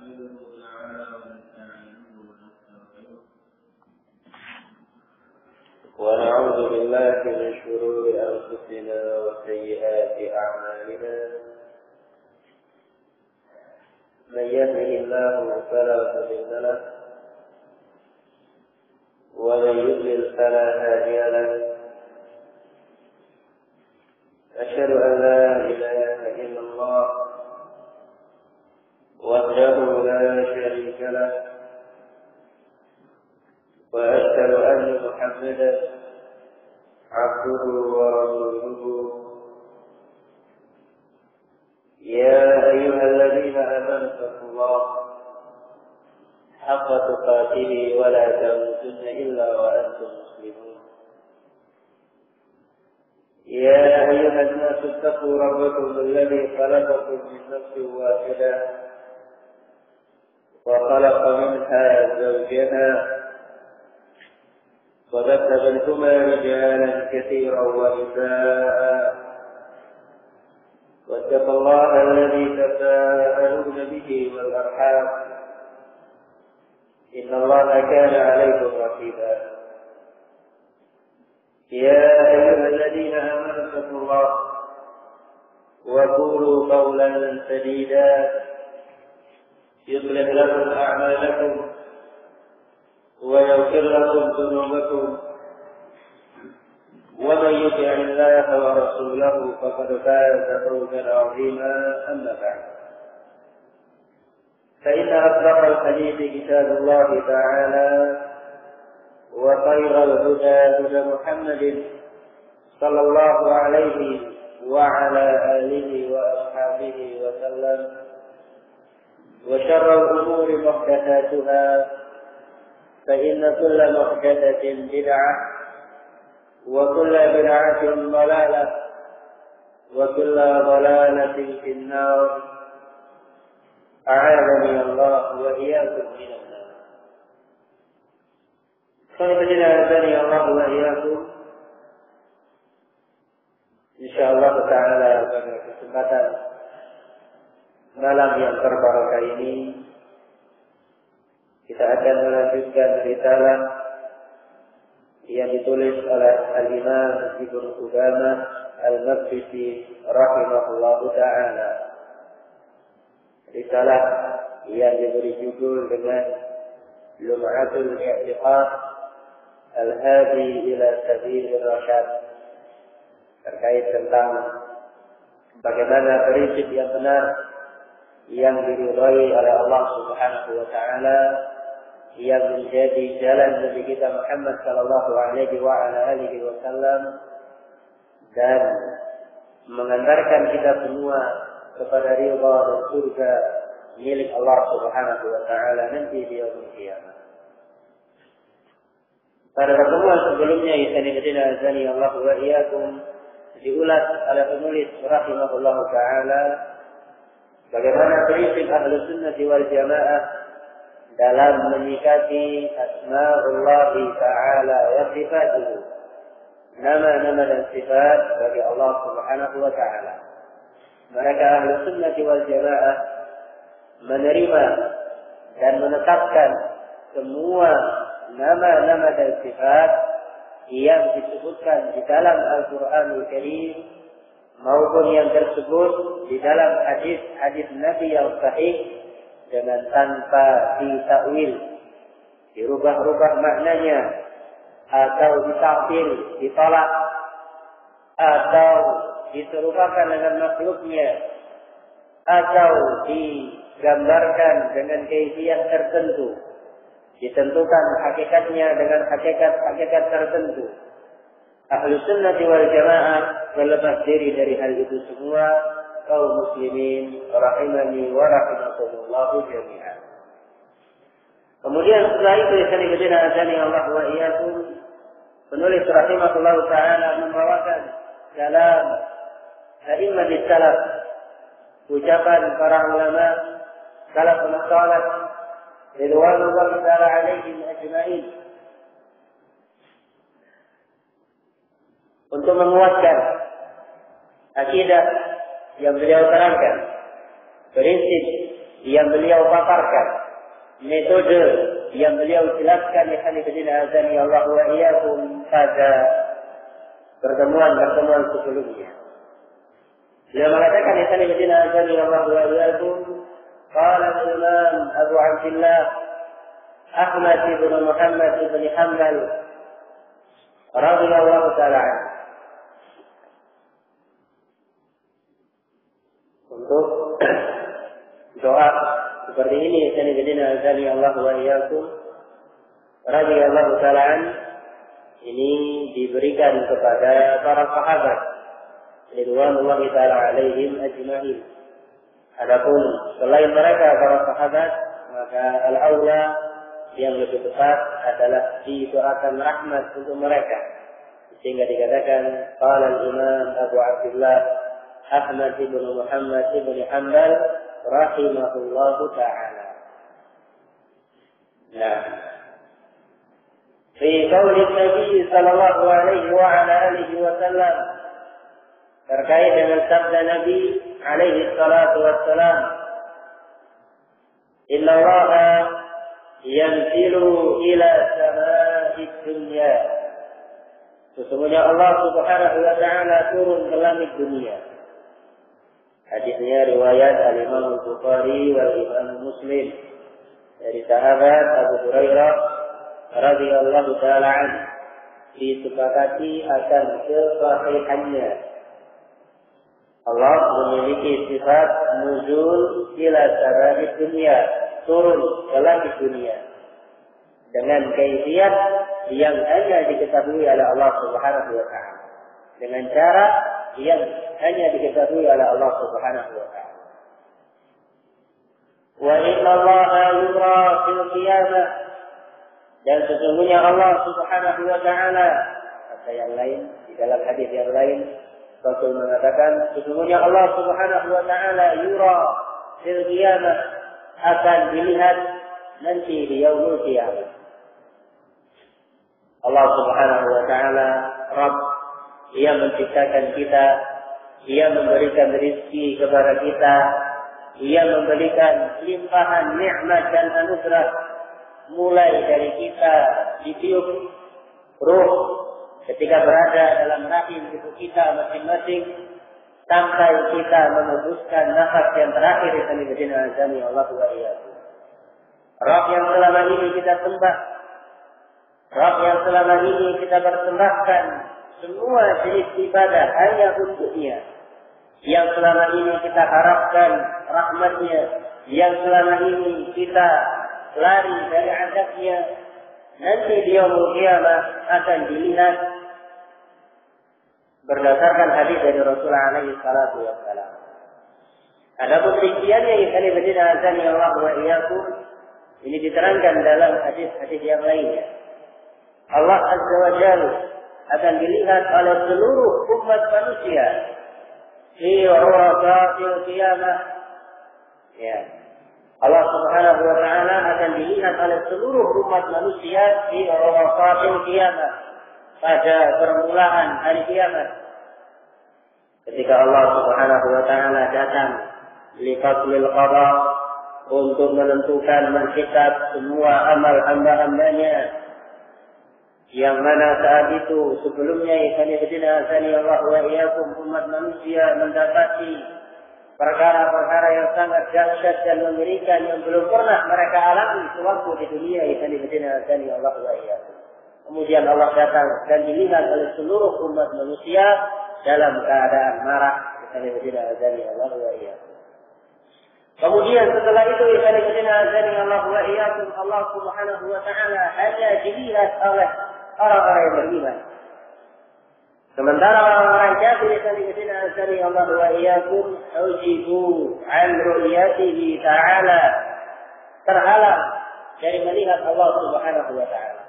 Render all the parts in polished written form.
نحمده تعالى ونستعينه ونستغفره ونعوذ بالله من شرور أنفسنا وسيئات أعمالنا من يهده الله فلا مضل له ومن يضلل فلا هادي له أشهد أن لا إله إلا الله وحده لا شريك له وأشهد أن محمدا عبده ورسوله يا أيها الذين آمنوا اتقوا الله حق تقاته ولا تموتن إلا وأنتم مسلمون يا أيها الناس اتقوا ربكم الذي خلقكم من نفس واحدة وخلق منها زوجها وبث منهما رجالا كثيرا ونساء واتقوا الله الذي تساءلون به والأرحام إن الله كان عليكم رقيبا يا أيها الذين آمنوا اتقوا الله وقولوا قولا سديدا يصلح لكم أعمالكم ويغفر لكم ذنوبكم ومن يطع الله ورسوله فقد فاز فوزا عظيما أما بعد فإن أصدق الحديث كتاب الله تعالى وخير الهدى هدى محمد صلى الله عليه وعلى آله وأصحابه وسلم وشر الأمور محدثاتها فإن كل محدثة بدعة وكل بدعة ضلالة وكل ضلالة في النار أعاذني الله وإياكم من النار. Selanjutnya dari Allah wa iyyakum. Insyaallah taala pada kesempatan malam yang berbarakah ini kita akan melanjutkan risalah yang ditulis oleh Al-Imam Ibnu Qudamah Al-Maqdisi rahimahullahu taala. Risalah yang diberi judul dengan Lum'atul I'tiqad Al-Hadi ila Sabilir Rasyad, terkait tentang bagaimana prinsip yang benar yang diridhai oleh Allah Subhanahu wa taala yang menjadi jalan Nabi kita Muhammad sallallahu alaihi wa ala alihi wasallam dan mengantarkan kita semua kepada ridha dan surga milik Allah Subhanahu wa taala nanti di yaumul qiyamah. Pada pertemuan sebelumnya azani Allah wa iyyakum diulas oleh penulis rahimahullahu taala bagaimana prinsip Ahlus Sunnah wal Jamaah dalam menyikapi asma'ullah ta'ala wa sifatuhu, nama-nama dan sifat bagi Allah Subhanahu wa taala. Mereka Ahlus Sunnah wal Jamaah menerima dan menetapkan semua nama-nama dan sifat yang disebutkan di dalam Al-Qur'anul Karim maupun yang tersebut di dalam hadis-hadis Nabi yang sahih dengan tanpa ditakwil, dirubah-rubah maknanya atau ditakwil, ditolak atau diserupakan dengan makhluknya atau digambarkan dengan kaifiah tertentu, ditentukan hakikatnya dengan hakikat tertentu. Ahlus Sunnah wal Jamaah melepas diri dari hal itu semua. Kaum muslimin rahimani wa rahimakumullah jami'an. Kemudian setelah itu azani Allah wa iyyakum, penulis rahimahullah taala membawakan dalam a'immat salaf, ucapan para ulama salaf salih ridwanullah taala alaihim ajma'in, untuk menguatkan akidah yang beliau terangkan, prinsip yang beliau paparkan, metode yang beliau jelaskan azani Allah wa iyyakum pada pertemuan sebelumnya. Beliau mengatakan azani Allah wa iyyakum qala al-Imam Abu Abdullah Ahmad ibn Muhammad ibn Hanbal radhiyallahu ta'ala anhu. Untuk doa seperti ini azani Allah wa iyyakum radhiyallahu ta'ala anhu ini diberikan kepada para sahabat ridwanullahi ta'ala alaihim ajma'in. Adapun selain mereka para sahabat, maka al-aula yang lebih tepat adalah didoakan rahmat untuk mereka. Sehingga dikatakan qala al-Imam Abu Abdullah Ahmad ibn Muhammad ibn Hanbal rahimahullahu ta'ala. Nah, fi qauli Nabi sallallahu alaihi wa ala alihi wa sallam, terkait dengan sabda Nabi alaihi salatu wassalam, inna Allaha yanzilu ila sama'id dunya, sesungguhnya Allah subhanahu wa ta'ala turun ke langit dunia. Hadisnya riwayat al-Imam Bukhari wal Imam Muslim dari sahabat Abu Hurairah radhiyallahu ta'ala anhu, disepakati akan kesahihannya. Allah memiliki sifat nuzul ila sama'id dunya, turun ke langit dunia dengan kaifiyat yang hanya diketahui oleh Allah Subhanahu wa ta'ala, dengan cara yang hanya diketahui oleh Allah Subhanahu wa ta'ala. Wa inna Allaha yura fil qiyamah, dan sesungguhnya Allah Subhanahu wa ta'ala, kata yang lain di dalam hadis yang lain Rasul mengatakan sesungguhnya Allah Subhanahu wa ta'ala yura fil qiyamah, akan dilihat nanti di yaumul qiyamah. Allah Subhanahu wa ta'ala Rabb, Ia menciptakan kita, Ia memberikan rezeki kepada kita, Ia memberikan limpahan nikmat dan anugerah, mulai dari kita ditiup ruh ketika berada dalam rahim ibu kita masing-masing, sampai kita menembuskan nafas yang terakhir di azani Allah wa iyyakum. Rabb yang selama ini kita sembah, Rabb yang selama ini kita persembahkan semua jenis ibadah hanya untuknya, yang selama ini kita harapkan rahmatnya, yang selama ini kita lari dari azabnya, nanti di yaumul qiyamah akan dilihat berdasarkan hadis dari Rasulullah alaihi salatu wassalam. Adapun rinciannya azani Allah wa iyyakum ini diterangkan dalam hadis-hadis yang lainnya. Allah Azza wa Jalla akan dilihat oleh seluruh umat manusia fi uraqatil qiyamah. Ya. Allah Subhanahu wa ta'ala akan dilihat oleh seluruh umat manusia fi uraqatil qiyamah, pada permulaan hari kiamat. Ketika Allah Subhanahu wa ta'ala datang lifaslil qada, untuk menentukan mencatat semua amal hamba-hambanya, yang mana saat itu sebelumnya azani Allah wa iyyakum umat manusia mendapati perkara-perkara yang sangat dahsyat dan mengerikan yang belum pernah mereka alami sewaktu di dunia. Azani Allah wa iyyakum. Kemudian Allah datang dan dilihat oleh seluruh umat manusia dalam keadaan marah. Azani Allah wa iyyakum. Kemudian setelah itu azani Allah wa iyyakum, Allah Subhanahu wa ta'ala hanya dilihat oleh orang-orang yang beriman. Sementara orang-orang kafir azani Allah wa iyyakum ujibu an ru'yatihi ta'ala, terhalang dari melihat Allah Subhanahu wa ta'ala.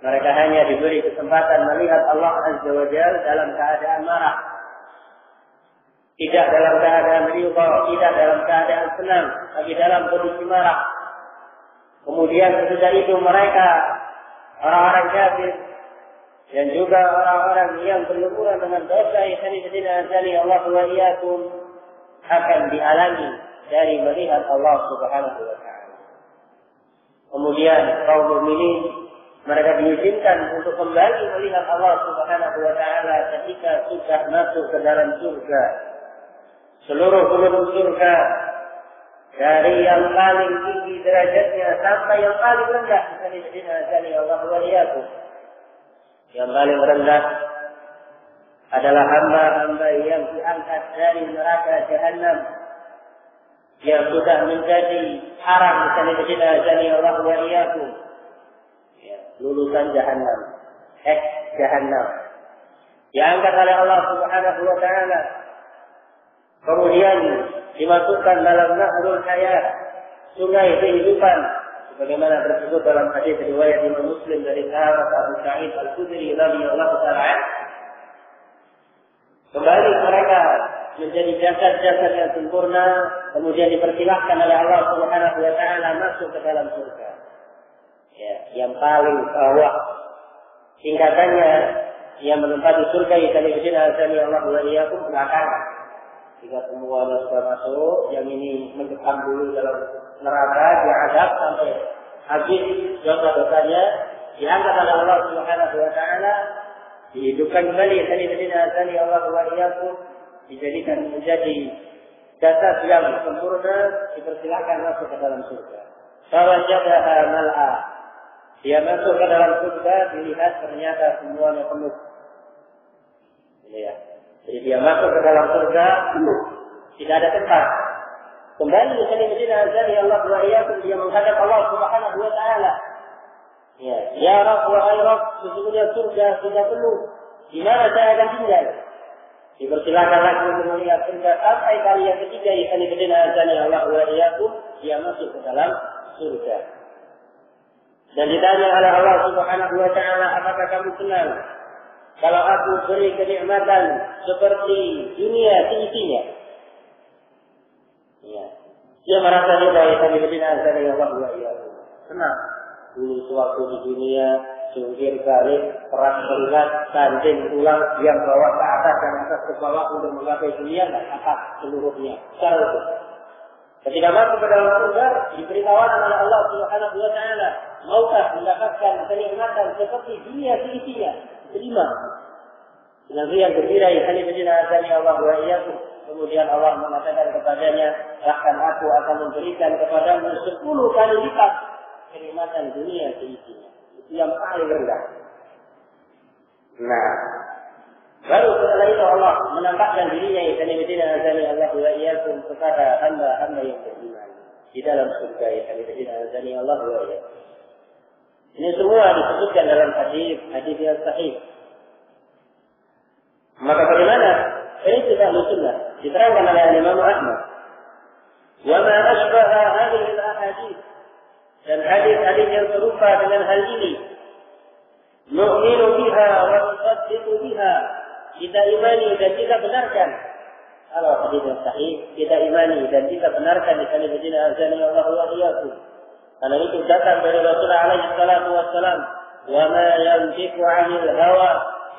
Mereka hanya diberi kesempatan melihat Allah Azza wa Jalla dalam keadaan marah, tidak dalam keadaan ridha, tidak dalam keadaan senang, tapi dalam kondisi marah. Kemudian sesudah itu mereka, orang-orang kafir dan juga orang-orang yang berlumuran dengan dosa azani Allah wa iyyakum, akan dihalangi dari melihat Allah Subhanahu wa taala. Kemudian kaum mukminin mereka diizinkan untuk kembali melihat Allah Subhanahu wa taala ketika sudah masuk ke dalam surga. Seluruh penduduk surga dari yang paling tinggi derajatnya sampai yang paling rendah, dari Allah wa iyyakum. Yang paling rendah adalah hamba-hamba yang diangkat dari neraka Jahannam, yang sudah menjadi haram dari Allah wa iyyakum. Ya, lulusan Jahannam, Jahannam. Diangkat oleh Allah Subhanahu wa taala. Kemudian dimasukkan dalam nahrul hayat, sungai kehidupan, sebagaimana tersebut dalam hadis riwayat Imam Muslim dari sahabat Abu Sa'id Al-Khudri radhiyallahu ta'ala. Kembali mereka menjadi jasad-jasad yang sempurna, kemudian dipersilahkan oleh Allah Subhanahu wa taala masuk ke dalam surga. Ya, yang paling bawah tingkatannya yang menempati surga yang dari Allah wa iyyakum belakangan. Jika semua sudah masuk, yang ini mendekam dulu dalam neraka, diadab sampai habis dosa-dosanya, diangkat oleh Allah Subhanahu wa taala, dihidupkan kembali dari Allah wa iyyakum, dijadikan menjadi jasad yang sempurna, dipersilakan masuk ke dalam surga. Fawajadaha mal'a. Dia masuk ke dalam surga, dilihat ternyata semuanya penuh. Ya. Jadi dia masuk ke dalam surga, tidak ada tempat. Kembali dari Allah wa iyyakum, dia menghadap Allah Subhanahu wa taala. Ya Rabb wa Rabb, sesungguhnya surga sudah penuh. Di mana saya akan tinggal? Dipersilakan lagi untuk melihat surga sampai kali yang ketiga dari Allah wa iyyakum, dia masuk ke dalam surga. Dan ditanya oleh Allah Subhanahu wa taala, apakah kamu senang kalau aku beri kenikmatan seperti dunia seisinya? Ya. Dia merasa dari Allah wa iyyakum. Senang. Dulu sewaktu di dunia, jungkir balik, perang berat, tanding tulang, yang bawa ke atas dan atas ke bawah untuk menggapai dunia, dan atas seluruhnya. Ketika masuk ke dalam surga, diberi tawaran oleh Allah Subhanahu wa taala, maukah mendapatkan kenikmatan seperti dunia seisinya? Terima. Dengan riang gembira dari Allah wa iyyakum. Kemudian Allah mengatakan kepadanya, bahkan aku akan memberikan kepadamu 10 kali lipat kenikmatan dunia seisinya. Itu yang paling rendah. Nah, baru setelah itu Allah menampakkan dirinya dari Allah wa iyyakum kepada hamba-hamba yang beriman di dalam surga dari Allah wa iyyakum. Ini semua disebutkan dalam hadis yang sahih. Maka bagaimana? Ini tidak sunnah. Diterangkan oleh Imam Ahmad. Wa ma asbaha hadhihi al-ahadits. Dan hadis-hadis yang serupa dengan hal ini. Nu'minu biha wa nusaddiqu biha. Kita imani dan kita benarkan. Kalau hadis yang sahih, kita imani dan kita benarkan di sana azani Allah wa iyyakum. Karena itu datang dari Rasulullah alaihi salatu wassalam, wa ma yantiqu 'anil hawa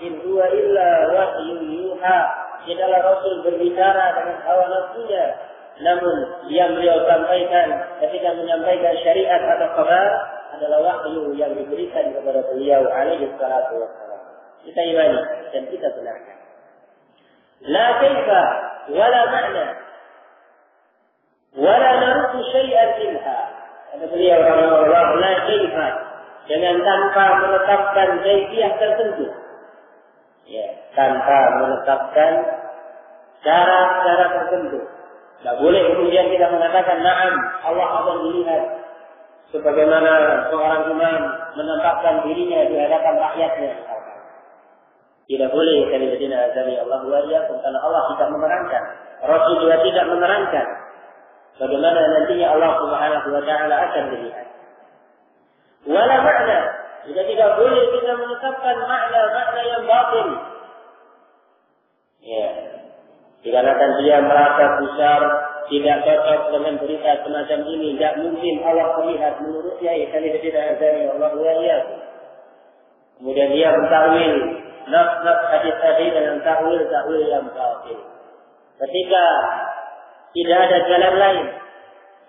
in huwa illa wahyun yuha. Tidaklah Rasul berbicara dengan hawa nafsunya, namun yang beliau sampaikan ketika menyampaikan syariat atau kabar adalah wahyu yang diberikan kepada beliau alaihi salatu wassalam. Kita imani dan kita benarkan. La kaifa wala ma'na wala naruddu syai'an minha. Kata beliau rahimahullah, la kaifa, dengan tanpa menetapkan kaifiyah tertentu. Ya, tanpa menetapkan cara-cara tertentu. Tidak boleh kemudian kita mengatakan na'am, Allah akan dilihat sebagaimana seorang imam menampakkan dirinya di hadapan rakyatnya. Tidak boleh dari Allah wa iyyakum, karena Allah tidak menerangkan, Rasul juga tidak menerangkan bagaimana nantinya Allah Subhanahu wa taala akan dilihat. Wala makna, juga tidak boleh kita menetapkan makna yang batin. Ya. Dikarenakan dia merasa besar, tidak cocok dengan berita semacam ini, tidak mungkin Allah melihat menurutnya dari Allah wa iyyakum. Kemudian dia mentakwil nafs hadis tadi dengan takwil yang batil. Ketika tidak ada jalan lain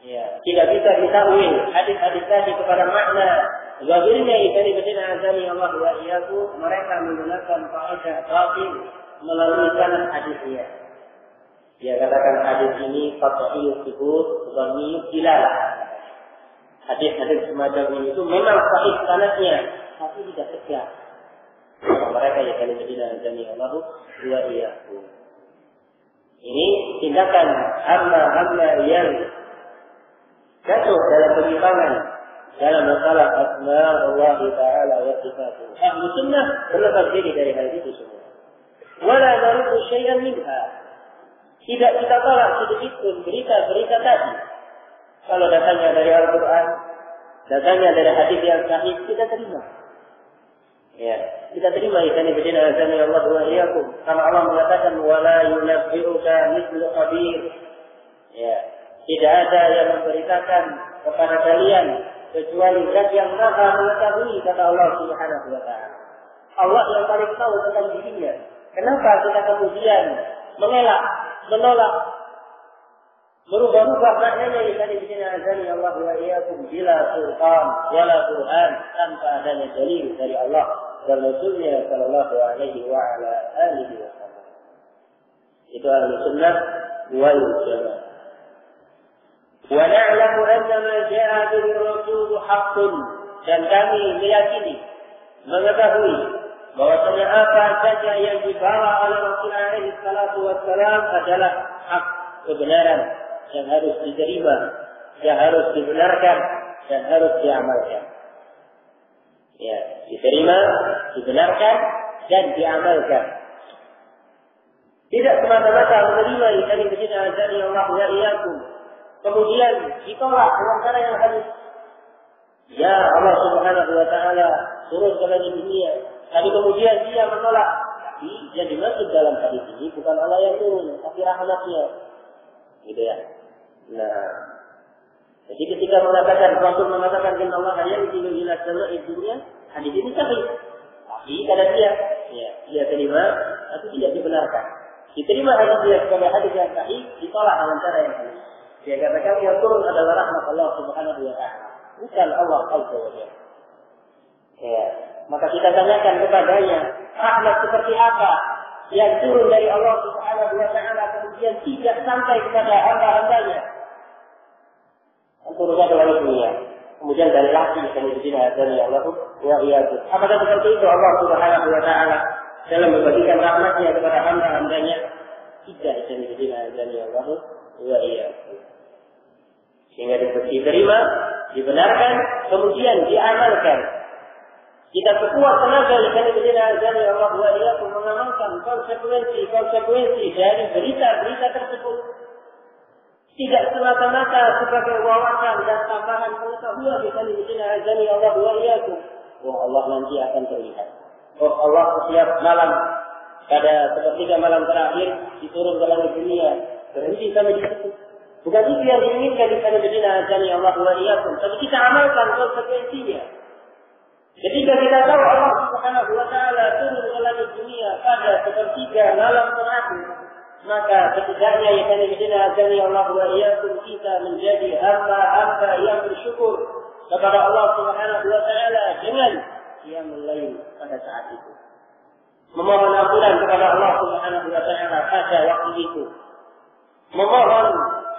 Ya, tidak bisa ditakwil hadis-hadis tadi kepada makna zahirnya. Ini betina azami Allah wa iyyakum, mereka menggunakan kaidah batil melalui sanad hadisnya. Dia katakan hadis ini qat'iyyu thubut dhamiyyu dilalah. Hadis-hadis semacam ini itu memang sahih sanadnya, tapi tidak tegak. Mereka yang kali betina azami Allah wa iyyakum. Ini tindakan hamba-hamba yang jatuh dalam penyimpangan dalam masalah asma Allah Taala wa sifatuh. Ahlu sunnah berlepas diri dari hal itu semua. Wala naruddu syai'an minha. Tidak kita tolak sedikit pun berita-berita tadi. Kalau datangnya dari Al-Quran, datangnya dari hadis yang sahih, kita terima. Ya, kita terima ikan ibadina azami Allah wa iyyakum. Karena Allah mengatakan wala yunabbi'uka mithlu khabir. Ya, tidak ada yang memberitakan kepada kalian kecuali zat yang maha mengetahui, kata Allah Subhanahu wa taala. Allah yang paling tahu tentang dirinya. Kenapa kita kemudian mengelak, menolak, berubah-ubah maknanya ikan ibadina azami Allah wa iyyakum bila sultan wala Quran, tanpa adanya dalil dari Allah dan Rasulnya sallallahu alaihi wa ala alihi wasallam. Itu ahli sunnah wal jamaah. Wa na'lamu anna ma ja'a bihi ar-rasul haqqun, dan kami meyakini, mengetahui bahwasanya apa saja yang dibawa oleh Rasul alaihi salatu wassalam adalah hak, kebenaran yang harus diterima, yang harus dibenarkan dan harus diamalkan. Ya, diterima, dibenarkan dan diamalkan. Tidak semata-mata menerima dari betina azani Allah wa iyyakum, kemudian ditolak dengan cara yang halus. Ya, Allah Subhanahu wa taala turun ke langit dunia, tapi kemudian dia menolak. Tapi yang dimaksud dalam hadis ini bukan Allah yang turun, tapi rahmatnya. Gitu ya. Nah, jadi ketika Rasul mengatakan inna Allah yanzilu ila sama'i dunya, hadis ini sahih. Tapi kata dia, ya, dia terima tapi tidak dibenarkan. Diterima hadis dia sebagai hadis yang sahih, ditolak dengan cara yang halus. Dia katakan yang turun adalah rahmat Allah Subhanahu wa taala, bukan Allah Azza wa Jalla. Ya, maka kita tanyakan kepadanya, rahmat seperti apa yang turun dari Allah Subhanahu wa taala kemudian tidak sampai kepada hamba-hambanya? Turun ke langit dunia, kemudian dari lagi kemudian dari Allah wa iyyakum. Apakah seperti itu Allah Subhanahu wa taala dalam membagikan rahmatnya kepada hamba-hambanya? Tidak, kemudian dari Allah wa iyyakum. Sehingga diterima, dibenarkan, kemudian diamalkan. Kita sekuat tenaga kemudian dari Allah wa iyyakum mengamalkan konsekuensi dari berita-berita tersebut. Tidak semata-mata sebagai wawasan dan tambahan pengetahuan kemudian dari Allah wa iyyakum. Oh, Allah nanti akan terlihat. Oh, Allah setiap malam pada sepertiga malam terakhir diturun ke langit dunia, berhenti sampai di situ. Bukan itu yang diinginkan kemudian dari Allah wa iyyakum, tapi kita amalkan konsekuensinya. Ketika kita tahu Allah Subhanahu wa taala turun ke langit dunia pada sepertiga malam terakhir, maka setidaknya yang kemudian dari Allah wa iyyakum kita menjadi hamba-hamba yang bersyukur kepada Allah Subhanahu wa taala dengan qiyamul lail pada saat itu. Memohon ampunan kepada Allah Subhanahu wa taala pada waktu itu. Memohon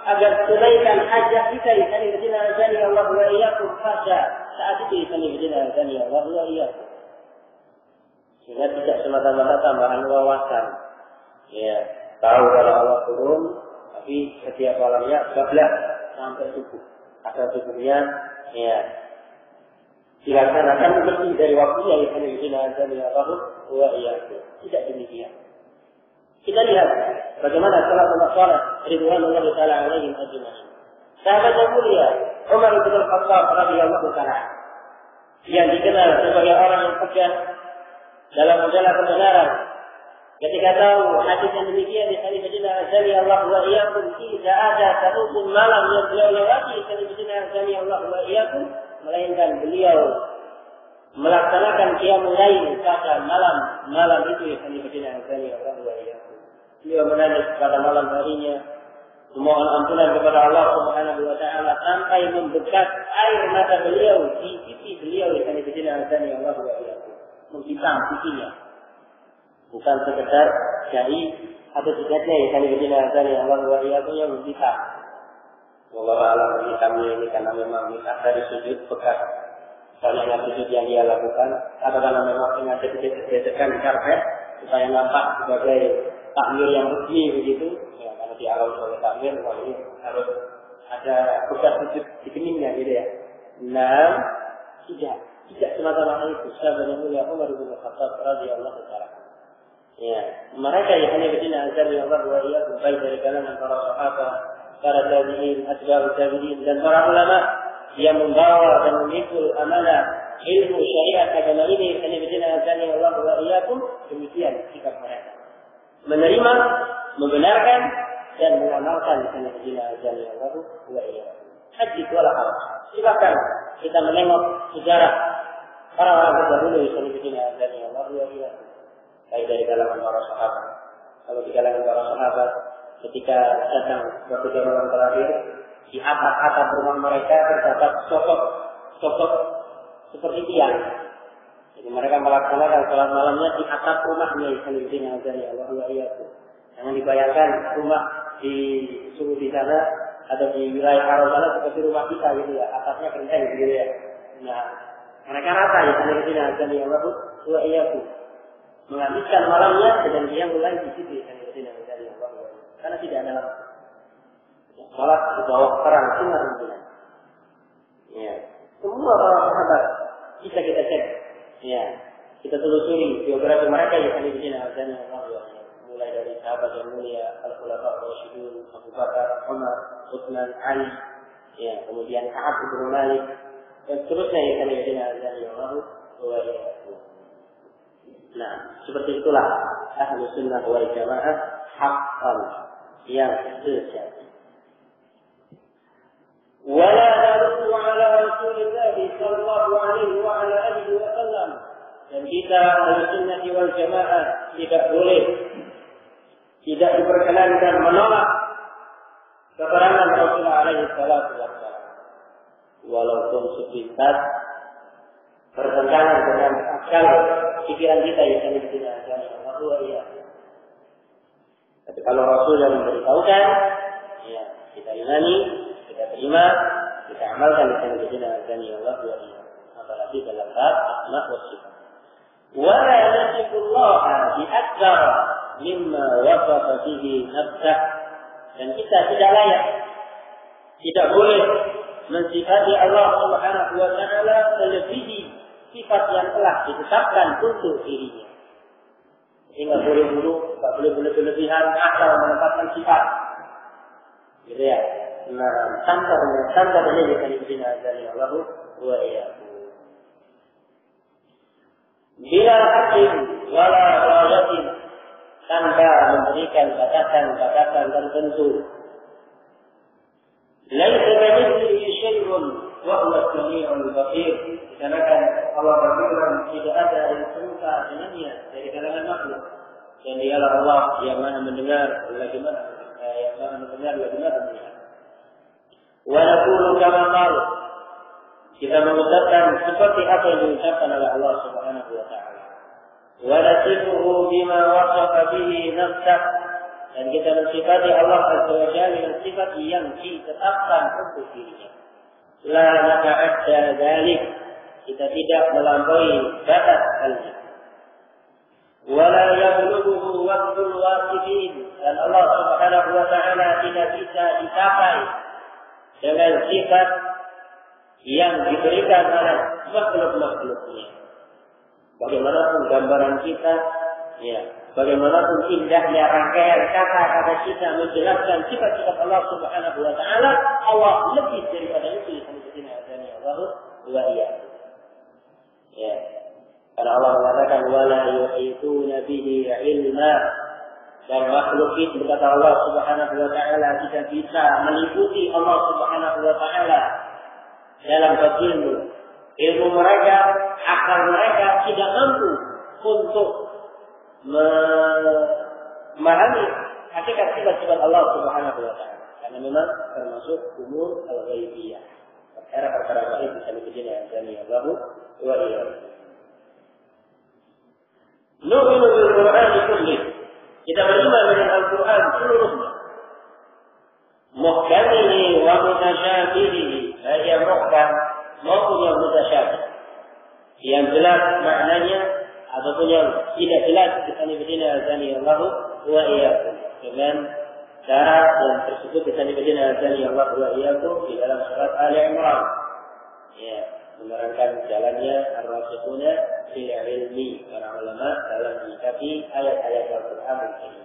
agar tunaikan hajat kita yang kemudian dari Allah wa iyyakum pada saat itu kemudian dari Allah wa iyyakum. Sehingga tidak semata-mata tambahan wawasan. Ya, tahu kalau Allah turun, tapi setiap malamnya 12 sampai subuh. Asal subuhnya, ya, dilaksanakan lebih dari waktunya yang kemudian dari Allah wa iyyakum. Tidak demikian. Kita lihat bagaimana salafus saleh ridwanullah taala alaihim ajma'in. Sahabat yang mulia Umar bin Khattab radhiyallahu taala yang dikenal sebagai orang yang tegas dalam membela kebenaran. Ketika tahu hadis yang demikian di hadis Madinah azali Allah wa iyyakum, tidak ada satu malam yang beliau lewati di Madinah azali Allah wa iyyakum melainkan beliau melaksanakan qiyamul lail pada malam itu di Madinah azali Allah wa iyyakum. Beliau menangis pada malam harinya, memohon ampunan kepada Allah Subhanahu wa taala sampai membekas air mata beliau di pipi beliau yang diberikan azan Allah wa iyyakum. Menghitam pipinya. Bukan sekedar jari atau jidatnya yang diberikan azan Allah wa iyyakum yang menghitam. Allah alam hitamnya ini karena memang bekas dari sujud bekas soalnya sujud yang dia lakukan atau karena memang sengaja digeserkan di karpet supaya nampak sebagai takmir yang resmi begitu. Di alam oleh takmir, wah ini harus ada bekas sujud di keningnya gitu ya. Nah, tidak semata-mata itu. Sahabat mulia Umar bin Khattab radhiyallahu taala. Ya, mereka yang hanya berdina azan ya Allah wa iyyakum baik dari kalangan para sahabat, para tabi'in, atba'ut tabi'in dan para ulama yang membawa dan memikul amanah ilmu syariat agama ini hanya berdina azan ya Allah wa iyyakum, demikian sikap mereka. Menerima, membenarkan dan mengamalkan karena azan ya Allah wa iyyakum. Haji wala haraj. Silakan kita menengok sejarah para orang terdahulu yang dibina azan ya Allah wa iyyakum. Baik dari kalangan para sahabat. Kalau di kalangan para sahabat ketika datang suatu zaman terakhir di atap rumah mereka terdapat sosok seperti tiang. Jadi mereka melaksanakan salat malamnya di atap rumahnya yang dibina azan ya Allah wa iyyakum. Jangan dibayangkan rumah di suhu di sana atau di wilayah Arab sana seperti rumah kita gitu ya, atapnya kenteng gitu ya. Nah, mereka rata ya karena kita azan ya Allah wa iyyakum. Menghabiskan malamnya dan dia mulai di situ karena kita azan ya Allah. Karena tidak ada salat di bawah perang sunnah Rasulullah. Ya, semua para sahabat kita cek. Ya, kita telusuri biografi mereka yang karena kita azan ya Allah. Mulai dari sahabat yang mulia Al-Khulafa Ar-Rasyidun Abu Bakar, Umar, Utsman, Ali, ya, kemudian Ka'ab bin Malik dan seterusnya yang kami dengar dari Allah wa iyyakum. Nah, seperti itulah Ahlus Sunnah wal Jamaah haqqan yang sejati. Wala naruddu ala Rasulillah sallallahu alaihi wa ala alihi wa sallam. Dan kita Ahlus Sunnah wal Jamaah tidak boleh, tidak diperkenankan menolak keterangan Rasulullah alaihi salatu wassalam. Walaupun sepintas bertentangan dengan akal pikiran kita yang kami tidak ada Allah ya. Tapi kalau Rasul yang memberitahukan, ya kita imani, kita terima, kita amalkan dengan kita dan Allah ya. Apalagi dalam bab asma wa sifat. Wa la nasikullah bi akbar mimma wasafa bihi nafsah, dan kita tidak layak, tidak boleh mensifati Allah Subhanahu wa taala melebihi sifat yang telah ditetapkan untuk dirinya. Tidak boleh berlebihan asal menetapkan sifat. Gitu ya. Nah, standarnya yang diberikan dari Allah wa iyyakum. Bila hakim wala rajatin, tanpa memberikan batasan tertentu. Laisa kamitslihi syai'un wa huwa as-sami'ul basir. Dikarenakan Allah berfirman tidak ada yang serupa dengannya dari kalangan makhluk. Dan dialah Allah yang Maha mendengar lagi Maha melihat. Wa naqulu kama qala, kita mengucapkan seperti apa yang diucapkan oleh Allah Subhanahu wa taala. Wa nasifuhu bima wasafa bihi nafsah, dan kita mensifati Allah Azza wa Jalla dengan sifat yang ditetapkan untuk dirinya. La nata'adda dzalik, kita tidak melampaui batas hal-hal. Wa la yablughu waqtul wasifin, dan Allah Subhanahu wa taala tidak bisa dicapai dengan sifat yang diberikan oleh makhluk-makhluknya. Bagaimanapun gambaran kita, ya, bagaimanapun indahnya rangkaian kata-kata kita menjelaskan sifat-sifat Allah Subhanahu wa taala, Allah lebih daripada itu yang disini adanya Allah wa iyyakum. Ya. Karena Allah mengatakan wala yuhituna bihi ilma, dan makhluk itu berkata Allah Subhanahu wa taala tidak bisa meliputi Allah Subhanahu wa taala dalam ilmu. Ilmu mereka, akal mereka tidak mampu untuk memahami hakikat sifat-sifat Allah Subhanahu wa taala. Karena memang termasuk umur al-ghaibiyah. Perkara-perkara gaib bisa dibina azani Allahu wa iyyakum. Nu'minu bil Qur'ani kullih. Kita beriman dengan Al-Qur'an seluruhnya. Muhkamihi wa mutasyabihihi. Yang muhkam maupun yang mutasyabih. Yang jelas maknanya ataupun yang tidak jelas bisa dibina azani Allahu wa iyyakum. Dengan cara yang tersebut bisa dibina azani Allahu wa iyyakum di dalam surat Ali Imran. Ya, menerangkan jalannya ar-rasikhuna fil ilmi, para ulama dalam menyikapi ayat-ayat Al-Qur'an ini.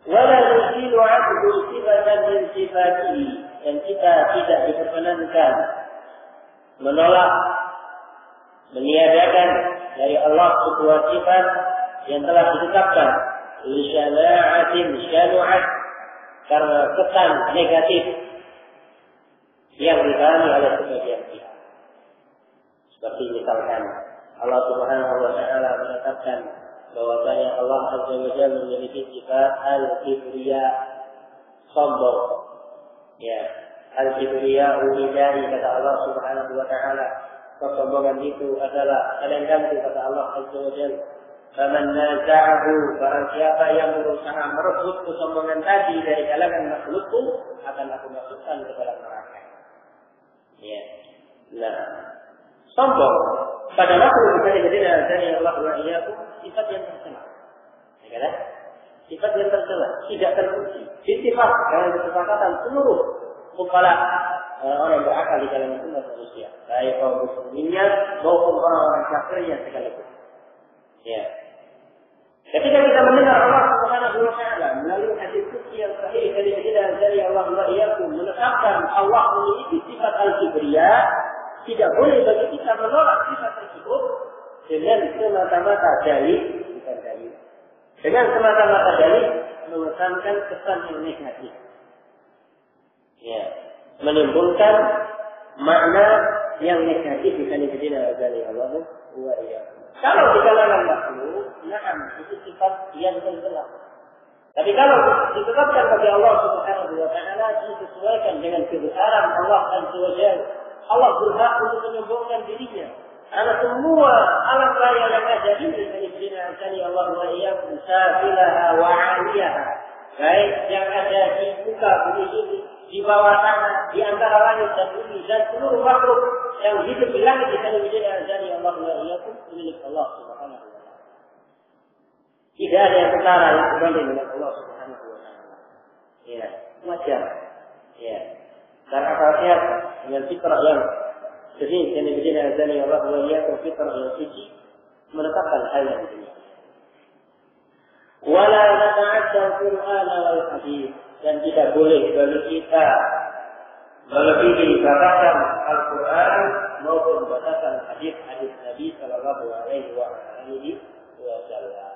Wala nusilu 'abdu sifatan min sifatihi, dan kita tidak diperkenankan menolak, meniadakan dari Allah sebuah sifat yang telah ditetapkan li syana'atin syanu'at, karena kesan negatif yang dipahami oleh sebagian pihak. Seperti misalkan Allah Subhanahu wa taala menetapkan bahwasanya Allah Azza wa Jalla memiliki sifat al-kibriya, sombong. Ya, al-kibriya ulidahi, kata Allah Subhanahu wa taala. Kesombongan itu adalah kalengganti, kata Allah Azza wa Jalla. Faman naza'ahu, barang siapa yang berusaha merebut kesombongan tadi dari kalangan makhlukku, akan aku masukkan ke dalam neraka. Ya. Nah, sombong pada makhluk bisa dibina dari Allah wa iyyakum sifat yang tercela. Ya kan? Sifat yang tercela, tidak terpuji. Sifat dengan kesepakatan seluruh kepala orang berakal di kalangan umat manusia, baik kaum musliminnya maupun orang-orang kafirnya sekalipun. Ya. Ketika kita mendengar Allah Subhanahu wa taala melalui hadis qudsi yang sahih dari Allah wa iyyakum menetapkan Allah memiliki sifat al-kibriya, tidak boleh bagi kita menolak sifat tersebut dengan semata-mata dalil, bukan dalil. Dengan semata-mata dalil mengesankan kesan yang negatif. Ya, menimbulkan makna yang negatif bisa dibina dari Allah wa iyyakum. Kalau di kalangan makhluk, na'am, itu sifat yang tercela. Tapi kalau ditetapkan bagi Allah Subhanahu wa taala, disesuaikan dengan kebesaran Allah Azza wa Jalla. Allah berhak untuk menyombongkan dirinya. Karena semua alam raya yang ada ini dibina dari Allah wa iyyakum safilaha wa 'aliyaha. Baik yang ada di muka bumi ini, di bawah tanah, di antara langit dan bumi, dan seluruh makhluk yang hidup di langit dibina dari Allah wa iyyakum milik Allah Subhanahu wa taala. Tidak ada yang setara yang berbanding dengan Allah Subhanahu wa taala. Ya, wajar. Ya. Karena asalnya dengan fitrah yang sedih yang dibina dari Allah wa iyyakum, fitrah yang suci, menetapkan hal yang demikian. Wala nata'adda al-Qur'an wal hadis, dan tidak boleh bagi kita melebihi batasan Al-Quran maupun batasan hadis-hadis Nabi sallallahu alaihi wasallam.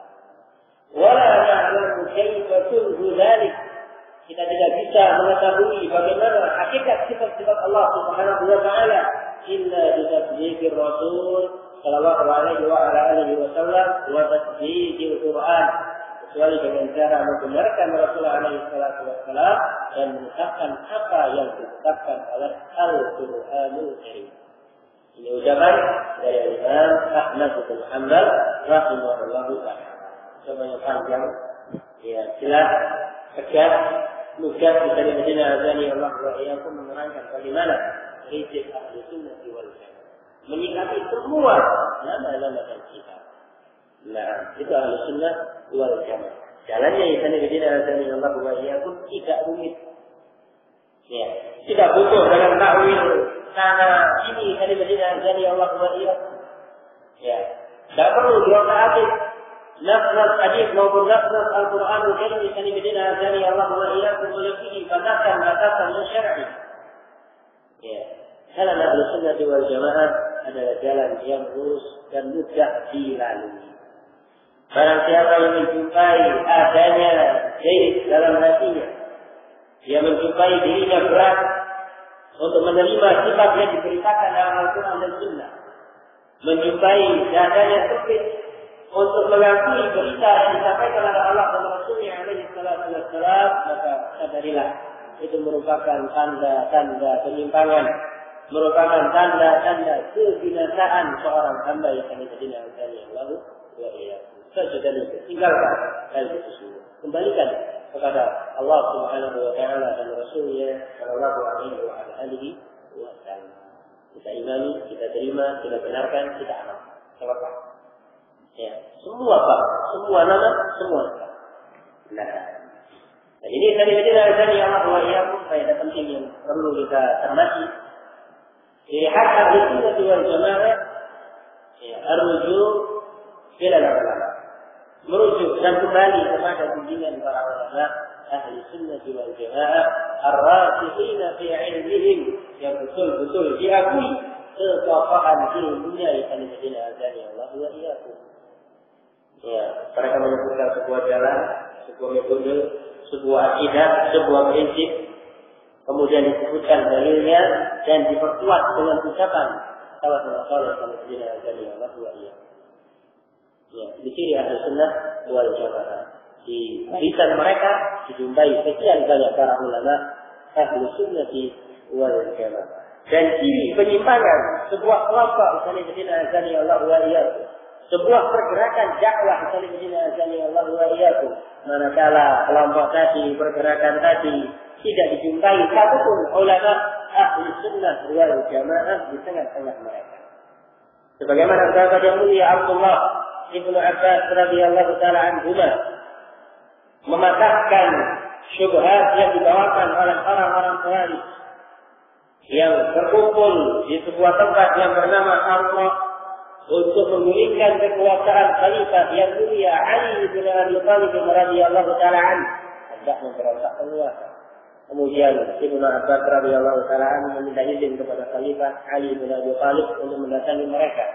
Wala na'lamu kaifa tulhu dzalik, kita tidak bisa mengetahui bagaimana hakikat sifat-sifat Allah Subhanahu wa taala illa bi tasdiqir Rasul sallallahu alaihi wasallam wa tasdiqil Quran, kecuali dengan cara membenarkan Rasulullah alaihi wasallam dan menetapkan apa yang ditetapkan oleh Al-Qur'anul Karim. Ini ucapan dari Imam Ahmad bin Hanbal rahimahullahu taala. Coba yang panjang, ya jelas, tegas, mudah bisa dibina azani Allah wa iyyakum, menerangkan bagaimana prinsip ahli sunnah wal jamaah menyikapi semua nama-nama dan sifat. Nah, itu ahli sunnah wal jamaah. Jalannya yang dibina azani Allah wa iyyakum tidak rumit. Ya, tidak butuh dengan takwil sana ini dibina azani Allah wa iyyakum. Ya, tidak perlu diotak-atik nafs hadis maupun nafs Al-Quran Al-Karim yang dibina dari Allah wa iyyakum melebihi batasan yang syar'i. Ya, jalan Ahlus Sunnah wal Jamaah adalah jalan yang lurus dan mudah dilalui. Barang siapa yang menjumpai adanya zaid dalam hatinya, dia menjumpai dirinya berat untuk menerima sifat yang diberitakan dalam Al-Quran dan Sunnah, menjumpai dadanya sempit untuk mengakui berita yang disampaikan oleh Allah dan Rasulnya alaihi salatu wassalam, maka sadarilah itu merupakan tanda-tanda penyimpangan, merupakan tanda-tanda kebinasaan seorang hamba yang akan dijadikan Allah wa iyyakum. Saja itu tinggalkan hal itu semua. Kembalikan kepada Allah Subhanahu wa taala dan Rasulnya sallallahu alaihi wasallam. Kita imani, kita terima, kita benarkan, kita amal. Selesai. Ya, semua Pak, semua nama, semua. Nah, ini tadi dari Allah wa iyyakum, faedah penting yang perlu kita cermati. Jadi hak ahli sunnah wal jamaah, ya, arruju' ila ulama. Merujuk dan kembali kepada bimbingan para ulama ahli sunnah wal jamaah ar-rasikhina fi ilmihim, yang betul-betul diakui kekokohan ilmunya yang dijadikan Allah wa iyyakum. Ya, mereka menyebutkan sebuah jalan, sebuah metode, sebuah akidah, sebuah prinsip, kemudian disebutkan dalilnya dan diperkuat dengan ucapan salafus saleh yang Allah wa iyyakum. Ya, di sini ahli sunnah wal jamaah. Di barisan mereka dijumpai sekian banyak para ulama ahli sunnah wal jamaah. Dan ciri penyimpangan sebuah kelompok misalnya Allah wa iyyakum, sebuah pergerakan dakwah misalnya Allah wa iyyakum, manakala kelompok tadi, pergerakan tadi tidak dijumpai satupun ulama ahli sunnah wal jamaah di tengah-tengah mereka. Sebagaimana sahabat yang mulia Abdullah Ibnu Abbas radhiyallahu taala anhuma mematahkan syubhat yang dibawakan oleh orang-orang Khawarij yang berkumpul di sebuah tempat yang bernama Arrah untuk menggulingkan kekuasaan khalifah yang mulia Ali bin Abi Thalib radhiyallahu taala anhu, hendak memberontak penguasa. Kemudian Ibnu Abbas radhiyallahu taala anhu meminta izin kepada Khalifah Ali bin Abi Thalib untuk mendatangi mereka,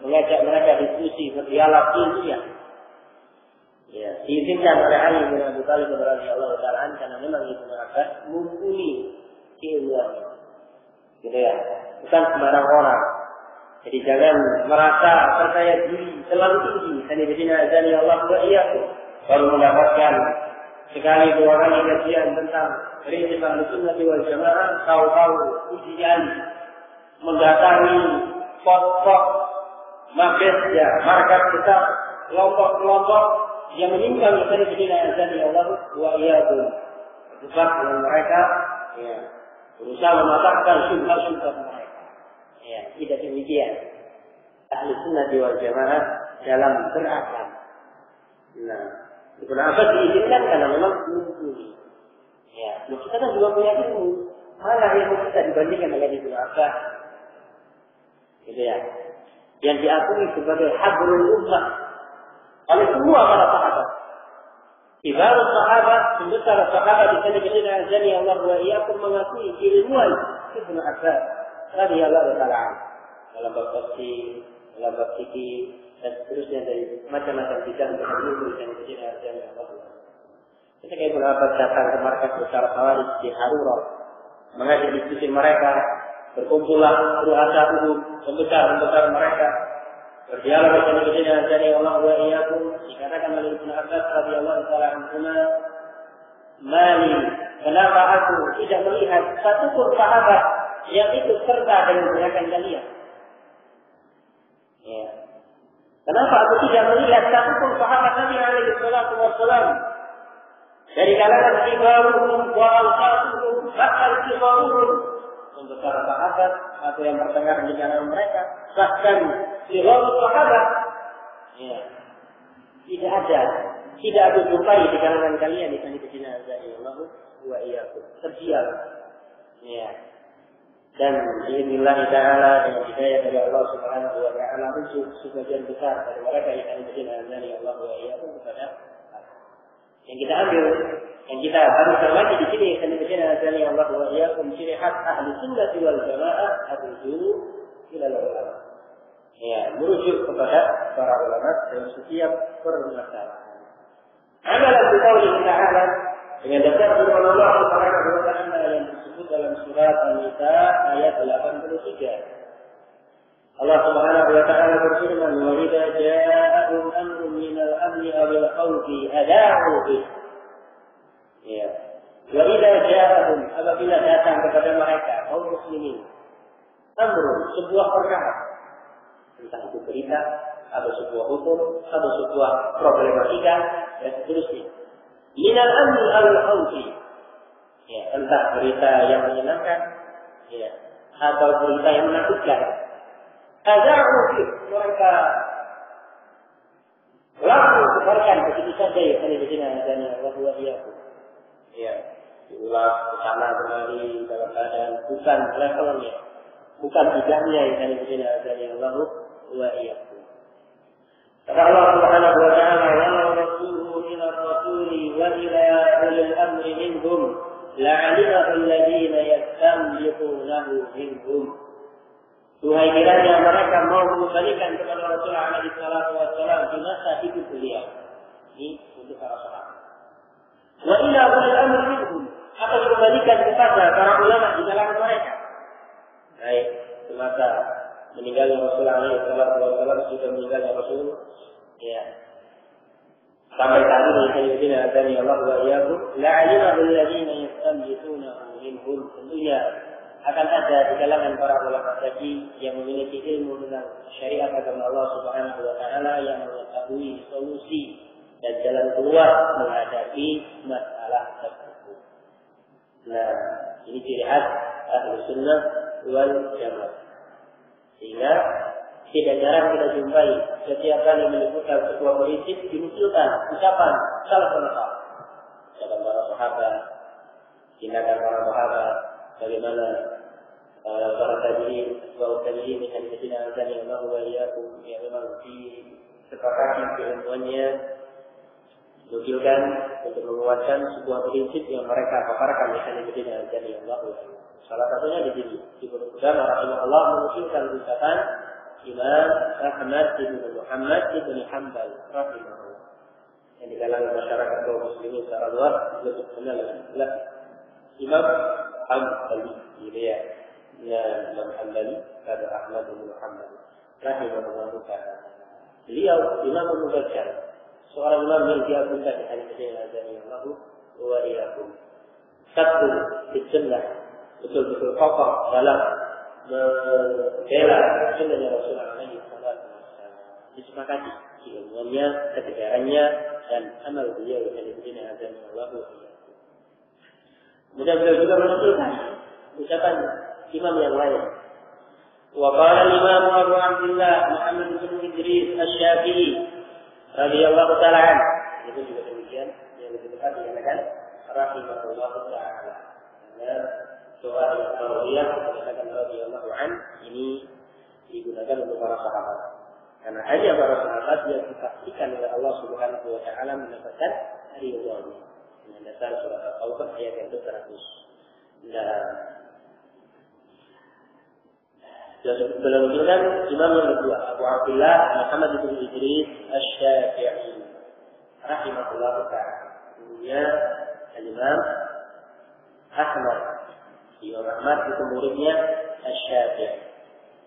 mengajak mereka diskusi berdialog ilmiah. Ya, diizinkan oleh Ali bin Abi Thalib radhiyallahu taala anhu karena memang Ibnu Abbas mumpuni keilmuannya. Gitu ya, bukan sembarang orang. Jadi jangan merasa percaya diri terlalu tinggi. Hanya Allah wa iyyakum baru mendapatkan sekali dua kali kajian tentang prinsip Ahlussunnah wal Jamaah, tahu-tahu ujian mendatangi pos-pos mabes ya, markas besar, kelompok-kelompok yang menyimpang dari Allah wa iyyakum. Sebab dengan mereka ya, berusaha mematahkan syubhat-syubhat mereka. Ya, tidak demikian. Ahlussunnah wal Jamaah dalam beragam. Nah, Ibnu Abbas diizinkan karena memang mumpuni. Ya, kita kan juga punya ilmu. Mana ilmu kita dibandingkan dengan Ibnu Abbas? Gitu ya. Yang diakui sebagai habrul ummah oleh semua para sahabat. Ibarat sahabat, sebesar sahabat di sana kita jadi Allah wa iyyakum mengakui ilmuwan Ibnu Abbas radhiyallahu taala dalam bab tafsir, dalam bab fikih dan seterusnya dari macam-macam bidang ilmu yang kita jadi Allah. Ketika Ibnu Abbas datang ke markas besar Khawarij di Harurah, mengajak diskusi mereka, berkumpullah ru'asa umum pembesar mereka, berdialog dengan dari Allah wa iyyakum. Dikatakan oleh Ibnu Abbas radhiyallahu taala anhuma, "Mali, kenapa aku tidak melihat satupun sahabat yang ikut serta dengan gerakan kalian?" Ya. Kenapa aku tidak melihat satupun sahabat Nabi alaihi salatu wassalam dari kalangan kibaruhum wa al-qasuhum bahkan kibaruhum, membesar sahabat atau yang bertengkar di kalangan mereka, bahkan kibaruh sahabat ya, tidak aku jumpai di kalangan kalian di sana dari Allah wa iyyakum. Terdiam ya. Dan biidznillah ta'ala dengan hidayah dari Allah Subhanahu wa ta'ala untuk sebagian besar dari mereka yang akan menjadi dari Allah wa iyyakum kepada yang kita ambil, yang kita harus cermati di sini akan menjadi dari Allah wa iyyakum ciri khas ahli sunnah wal jamaah ar-rujuu ila ulama. Ya, merujuk kepada para ulama dalam setiap permasalahan. Amalan biqaulihi ta'ala dengan dasar firman Allah Subhanahu wa ta'ala yang disebut dalam surat An-Nisa ayat 83. Allah Subhanahu wa ta'ala berfirman, "Wa idza jaa'a ja'ahum amrun minal amni awil khawfi ada'u bih. Ya. Wa idza ja'ahum, apabila datang kepada mereka kaum muslimin amrun, sebuah perkara, entah itu berita atau sebuah hukum atau sebuah problematika dan seterusnya. Minal amni awil khawfi. Ya, entah berita yang menyenangkan, ya, atau berita yang menakutkan. Ada'u bih, mereka langsung sebarkan begitu saja ya kali begini adanya wahwa iyaku. Ya, diulang ke sana kemari dalam keadaan bukan levelnya, bukan bidangnya yang kali begini adanya wahwa iyaku. Kata Allah Subhanahu wa ta'ala, "Wa rasuluhu ila rasuli wa ila ulil amri minhum la'alimahu alladhina yastanbiqunahu minhum." Tuhai kiranya mereka mau mengembalikan kepada Rasulullah alaihi salatu wassalam di masa hidup beliau. Ini untuk para sahabat. Wa ila ulil amri minhum, atau dikembalikan kepada para ulama di kalangan mereka. Baik, semasa meninggalnya Rasulullah alaihi salatu wassalam, sudah meninggalnya Rasul, ya. Sampai saat ini sayyidina adani Allah wa iyyakum la'alimahu alladhina yastanbitunahu minhum. Tentunya akan ada di kalangan para ulama tadi yang memiliki ilmu tentang syariat agama Allah Subhanahu wa taala yang mengetahui solusi dan jalan keluar menghadapi masalah tersebut. Nah, ini ciri khas Ahlus Sunnah wal Jamaah. Sehingga tidak jarang kita jumpai setiap kali menyebutkan sebuah prinsip dimunculkan ucapan salafun saleh. Ucapan para sahabat, tindakan para sahabat, bagaimana para tabi'in, bahwa tabi'in yang disebutkan yang Allah wa iyyakum yang memang disepakati keilmuannya menunjukkan untuk menguatkan sebuah prinsip yang mereka paparkan yang disebutkan yang Allah wa iyyakum. Salah satunya di sini Ibnu Qudamah rahimahullah menunjukkan ucapan Imam Ahmad bin Muhammad bin Hanbal rahimahullah yang di kalangan masyarakat kaum muslimin secara luas disebut mengenal Imam Hanbali, dia Imam Hanbali pada Ahmad bin Muhammad rahimahullah taala. Beliau Imam Mubasyir, seorang imam yang diagungkan di hadis yang azani Allah wa iyyakum. Satu sunnah, betul-betul kokoh dalam membela sunnahnya Rasulullah alaihi salatu wasallam. Disepakati ilmunya, ketegarannya dan amal beliau yang hadis azani Allah wa iyyakum. Kemudian beliau juga menunjukkan ucapan imam yang lain. Wa qala al-imam Abu Abdullah Muhammad bin Idris Asy-Syafi'i radhiyallahu ta'ala anhu. Itu juga demikian yang lebih tepat dikatakan rahimahullahu ta'ala. Karena doa yang marwiyah dikatakan radhiyallahu anhu ini digunakan untuk para sahabat. Karena hanya para sahabat yang dipastikan oleh Allah Subhanahu wa taala mendapatkan ridhonya. Dengan dasar surah Al-Taubah ayat yang ke-100. Beliau menunjukkan imam yang kedua Abu Abdullah Muhammad bin Idris Asy-Syafi'i rahimahullah ta'ala. Kemudian Imam Ahmad. Imam Ahmad itu muridnya Asy-Syafi'i.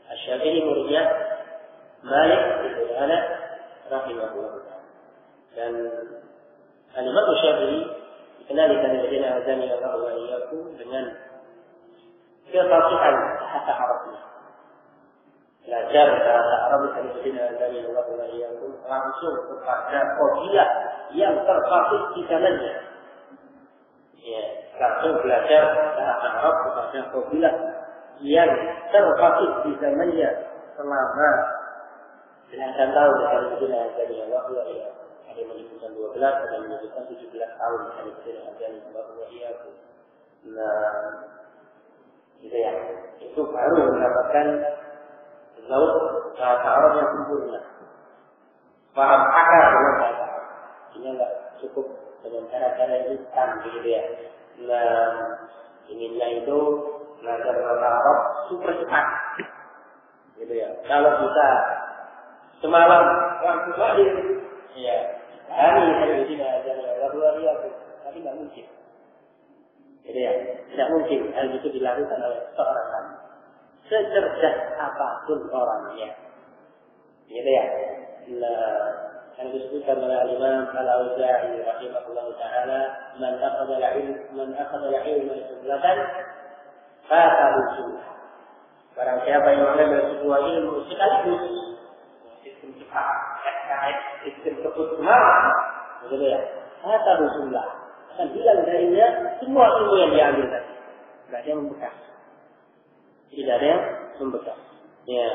Asy-Syafi'i muridnya Malik bin Anas rahimahullah ta'ala. Dan Imam Asy-Syafi'i dikenal di tanah azani Allah wa iyyakum dengan kefasihan bahasa Arabnya. Belajar bahasa Arab dari Allah wa iyyakum langsung kepada qabilah yang terfasih di zamannya. Ya, langsung belajar bahasa Arab kepada qabilah yang terfasih di zamannya selama belasan tahun dari Allah wa iyyakum. Ada yang menyebutkan 12, ada yang menyebutkan 17 tahun dari Allah wa iyyakum. Nah, gitu ya. Itu baru mendapatkan laut bahasa Arab yang sempurna. Paham akar dengan bahasa Arab. Ini enggak cukup dengan cara-cara yang instan gitu ya. Nah, inginnya itu belajar bahasa Arab super cepat. Gitu ya. Kalau kita semalam langsung lahir, ya, hari ini tidak ada luar biasa, tapi tidak mungkin. Gitu ya. Tidak mungkin hal itu dilakukan oleh seorang hamba. Secerdas apapun orangnya, gitu ya. Nah, yang disebutkan oleh Imam Al-Auza'i rahimahullah taala, man akhadha al-ilma jumlatan fatahu sunnah. Barang siapa yang mengambil sebuah ilmu sekaligus, sistem cepat, sistem kebut semangat, begitu ya, fatahu sunnah. Akan hilang darinya semua ilmu yang diambil tadi. Tidak ada yang membekas. Tidak ada yang membekas. Ya.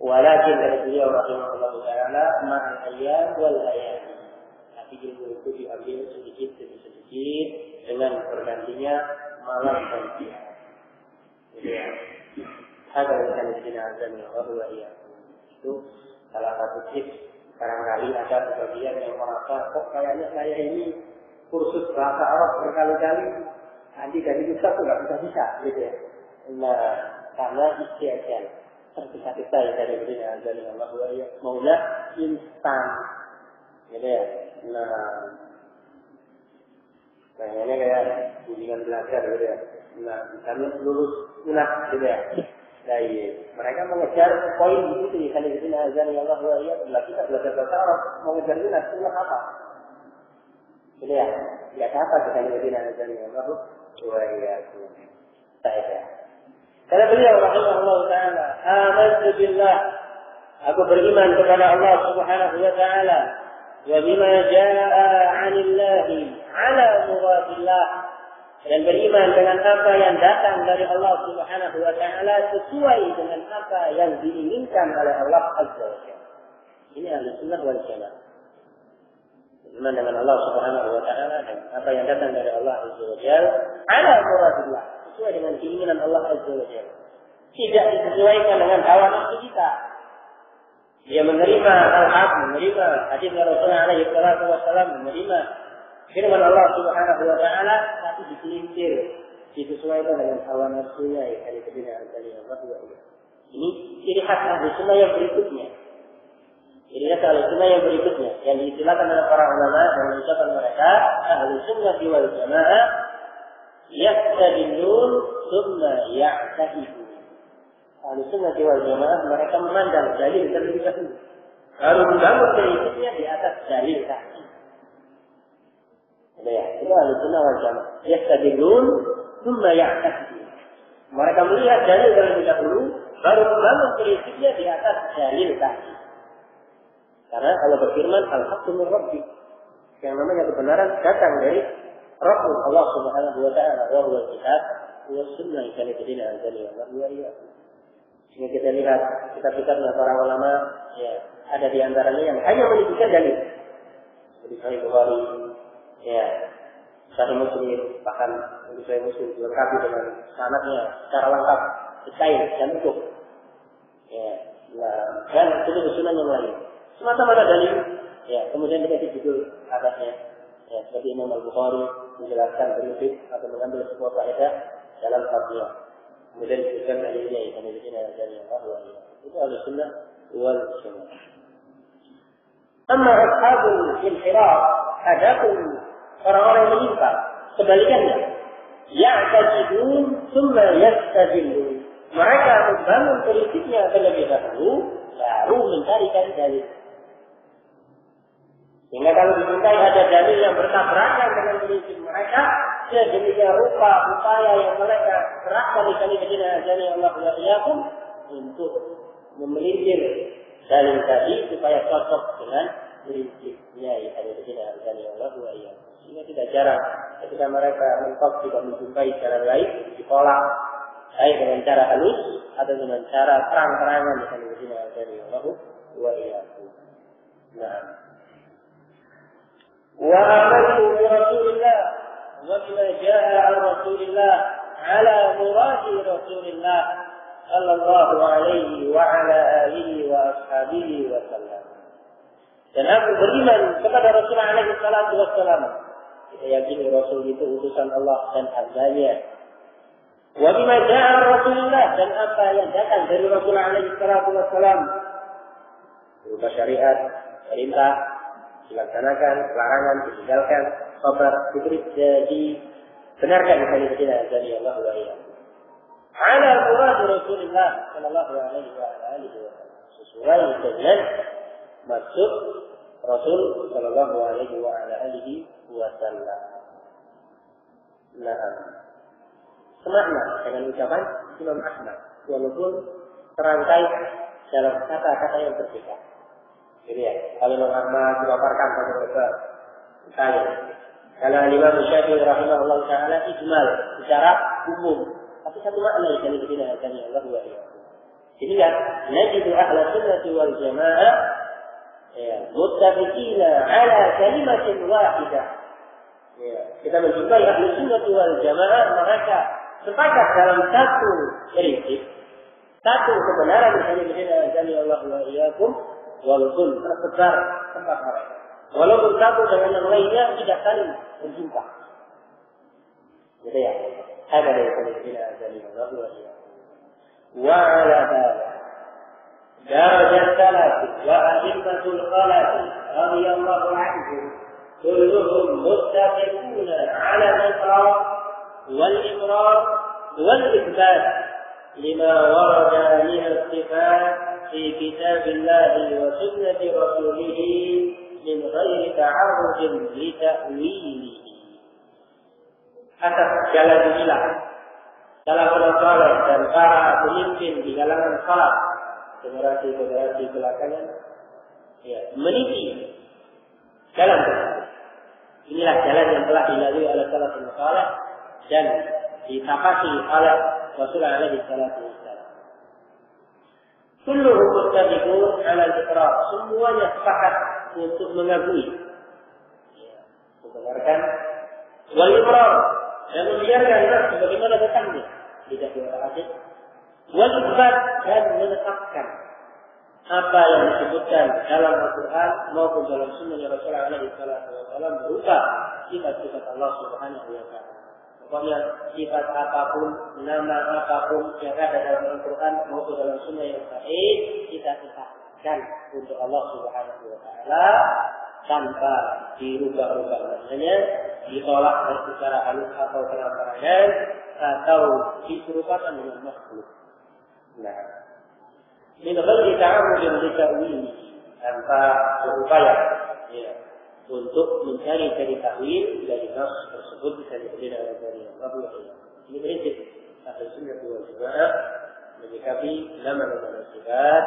Walakin kata beliau rahimahullah taala ma'al ayyam wal ayat. Tapi ilmu itu diambil sedikit demi sedikit dengan bergantinya malam dan siang. Ya. Ada yang tidak ada yang Allah itu salah satu tips. Barangkali ada sebagian yang merasa kok kayaknya saya ini kursus bahasa Arab berkali-kali, nanti dari Ustaz itu nggak bisa, gitu ya. Nah, karena istiadat terpisah-pisah ya dari dunia dari Allah ya, maunya instan, gitu ya. Nah ini kayak bimbingan belajar, gitu ya. Nah, misalnya lulus UNAS, gitu ya. Jadi mereka mengejar poin di situ ya, kali ini azan ya Allah ya, kita belajar bahasa Arab, mau ngejar UNAS, UNAS apa? Gitu ya, lihat apa kita lihat di nazar yang baru, saya. Kata beliau rahimahullah taala, amantu billah, aku beriman kepada Allah subhanahu wa taala, wa bima jaa 'anillahi 'ala muradillah, dan beriman dengan apa yang datang dari Allah subhanahu wa taala sesuai dengan apa yang diinginkan oleh Allah azza wa jalla. Ini Ahlussunnah wal Jamaah. Beriman dengan Allah Subhanahu wa taala dan apa yang datang dari Allah Azza wa Jalla ala muradillah, sesuai dengan keinginan Allah Azza wa Jalla. Tidak disesuaikan dengan hawa nafsu kita. Dia menerima al-haq, menerima hadis Rasulullah alaihi wasallam, menerima firman Allah Subhanahu wa taala, tapi diselintir, disesuaikan dengan hawa nafsunya ya dari kebenaran dari Allah wa Jalla. Ini ciri khas Ahlussunnah yang berikutnya. Ini Ahlussunnah yang berikutnya yang diistilahkan oleh para ulama dan mengucapkan mereka Ahlussunnah wal Jamaah yaqtadun tsumma ya'taqidu. Ahlussunnah wal Jamaah mereka memandang dalil terlebih dahulu, baru membangun prinsipnya di atas dalil tadi. Ya, itu Ahlussunnah wal Jamaah yaqtadun tsumma ya'taqidu. Mereka melihat dalil terlebih dahulu, baru membangun prinsipnya di atas dalil tadi. Karena Allah berfirman, al-haqqu min rabbik. Yang namanya kebenaran datang dari Rabbul Allah Subhanahu wa taala, wa huwa al-kitab wa sunnah yang kita anzalna Allah wa iyyakum. Sehingga kita lihat kitab-kitab para ulama ya, ada di antaranya yang hanya menyebutkan dalil. Seperti Sahih Bukhari, ya, Sahih Muslim, bahkan Sahih Muslim dilengkapi dengan sanadnya secara lengkap, detail dan utuh. Ya, dan itu sunnah yang lain. Semata-mata dalil, ya, kemudian dikasih judul atasnya, ya, seperti Imam Al-Bukhari menjelaskan prinsip atau mengambil sebuah faedah dalam fatwa. Kemudian disebutkan dalilnya, yang dalilnya dari Allah. Itu Ahlussunnah wal Jamaah. Amma ashabul inhiraf, adapun orang-orang yang menyimpang, sebalikannya, ya'taqidun tsumma yastadillun. Mereka membangun prinsipnya terlebih dahulu, baru mencari dalil. Sehingga kalau dimintai ada dalil yang bertabrakan dengan prinsip mereka, sedemikian rupa upaya yang mereka serahkan di kalimat azani Allah wa iyyakum untuk memelintir dalil tadi supaya cocok dengan prinsipnya yang ada di azani Allah wa iyyakum. Sehingga tidak jarang ketika mereka mentok tidak menjumpai cara lain ditolak, baik dengan cara halus atau dengan cara terang-terangan di kalimat azani Allah wa iyyakum. Nah, وآمنت برسول الله وبما جاء عن رسول الله على مراد رسول الله صلى الله عليه وعلى آله وأصحابه وسلم. Dan aku beriman kepada Rasulullah alaihi salatu wassalam. Kita yakini Rasul itu utusan Allah dan hambanya. Wa bima jaa Rasulullah, dan apa yang datang dari Rasulullah alaihi salatu wassalam berupa syariat, perintah, dilaksanakan, larangan, ditinggalkan, khabar, dibenarkan kalimat dari Allah wa iyyakum. Ala murad Rasulullah sallallahu alaihi wa alihi wasallam, sesuai dengan maksud Rasul Shallallahu Alaihi Wasallam. Nah, semakna dengan ucapan Imam Ahmad, walaupun terangkai dalam kata-kata yang berbeda. Jadi ya, kalau Imam Ahmad dipaparkan pada beberapa kali. Kalau Imam Syafi'i rahimahullah taala ijmal secara umum, tapi satu makna yang diberikan oleh Allah wa iyyakum. Jadi kan, najidu ahla sunnati wal jamaah muttafiqina ala kalimatin wahidah. Ya, kita menjumpai ahli sunnati wal jamaah mereka sepakat dalam satu prinsip, satu kebenaran yang diberikan oleh Allah wa iyyakum, walaupun tersebar tempat mereka. Walaupun satu dengan yang lainnya tidak saling berjumpa. Gitu ya. Ada dari pemikiran dari Allah wa iyyakum. Wa ala dzalik darajat salaf wa a'immatul khalaf radhiyallahu anhum kulluhum muttafiquna 'ala al-iqrar wal imrar wal ithbat lima warada min as-sifat fi kitabillahi wa sunnati rasulih min ghairi ta'arrud li ta'wilihi. Atas jalan ilah salafun saleh dan para pemimpin di kalangan salaf generasi belakangan meniti jalan tersebut. Inilah jalan yang telah dilalui oleh salafun saleh dan ditapaki oleh Rasulullah alaihi salatu wassalam. Kulluhum muttafiqun 'ala al-iqrar, semuanya sepakat untuk mengakui, membenarkan, wal imrar, dan membiarkan sebagaimana datangnya, tidak diotak-atik, wal itsbat, dan menetapkan apa yang disebutkan dalam Al-Quran maupun dalam Sunnah Rasulullah SAW berupa sifat-sifat Allah Subhanahu wa Ta'ala. Pokoknya sifat apapun, nama apapun yang ada dalam Al-Quran maupun dalam Sunnah yang sahih, kita tetapkan untuk Allah Subhanahu wa Ta'ala tanpa dirubah-rubah namanya, ditolak secara halus atau terang-terangan, atau diserupakan dengan makhluk. Nah, ini bagi kamu yang dikawin tanpa berupaya untuk mencari takwil dari nas tersebut bisa diberikan dari Allah. Ini prinsip ahli sunnah wal jamaah menyikapi nama-nama sifat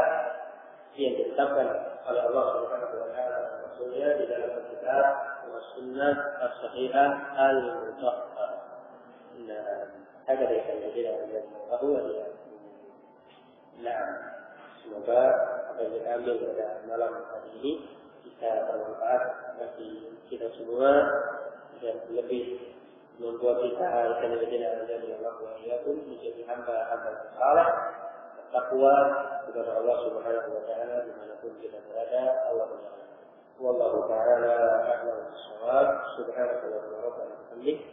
yang ditetapkan oleh Allah Subhanahu wa Ta'ala dan Rasulnya di dalam kitab wa sunnah as-sahihah al-mutahharah. Nah, ada dari kalian dari Allah. Nah, semoga apa yang kita ambil pada malam hari ini bisa bermanfaat bagi kita semua dan lebih membuat kita benar-benar dari Allah wa iyyakum menjadi hamba-hamba yang saleh, bertakwa kepada Allah Subhanahu wa Ta'ala dimanapun kita berada. Wallahu ta'ala a'lam bis-shawab. Subhanallah wa bihamdihi.